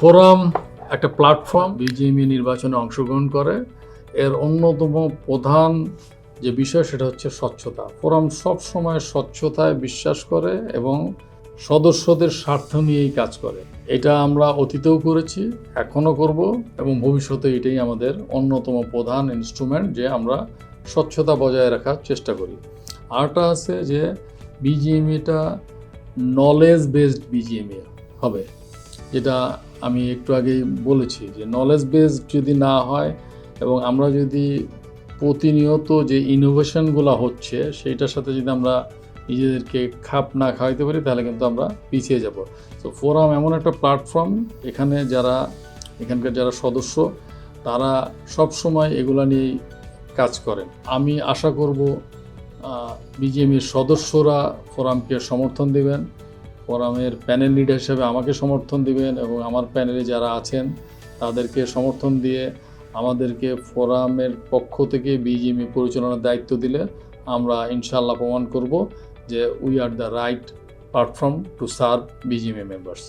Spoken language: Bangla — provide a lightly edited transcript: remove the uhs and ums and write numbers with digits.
ফোরাম একটা প্ল্যাটফর্ম বিজিএমই নির্বাচনে অংশগ্রহণ করে। এর অন্যতম প্রধান যে বিষয় সেটা হচ্ছে স্বচ্ছতা। ফোরাম সবসময় স্বচ্ছতায় বিশ্বাস করে এবং সদস্যদের স্বার্থ নিয়েই কাজ করে। এটা আমরা অতীতেও করেছি, এখনও করব এবং ভবিষ্যতে এটাই আমাদের অন্যতম প্রধান ইনস্ট্রুমেন্ট যে আমরা স্বচ্ছতা বজায় রাখার চেষ্টা করি। আরটা আছে যে বিজিএমইটা নলেজ বেসড বিজিএমই হবে, যেটা আমি একটু আগেই বলেছি যে নলেজ বেসড যদি না হয় এবং আমরা যদি প্রতিনিয়ত যে ইনোভেশনগুলো হচ্ছে সেইটার সাথে যদি আমরা নিজেদেরকে খাপ না খাওয়াইতে পারি তাহলে কিন্তু আমরা পিছিয়ে যাব। তো ফোরাম এমন একটা প্ল্যাটফর্ম, এখানকার যারা সদস্য তারা সব সময় এগুলা নিয়েই কাজ করেন। আমি আশা করব বিজিএমইর সদস্যরা ফোরামকে সমর্থন দেবেন, ফোরামের প্যানেল লিডার হিসেবে আমাকে সমর্থন দিবেন এবং আমার প্যানেলে যারা আছেন তাদেরকে সমর্থন দিয়ে আমাদেরকে ফোরামের পক্ষ থেকে বিজিএমই পরিচালনার দায়িত্ব দিলে আমরা ইনশাআল্লাহ প্রমাণ করব যে we are the right platform to serve BGME members.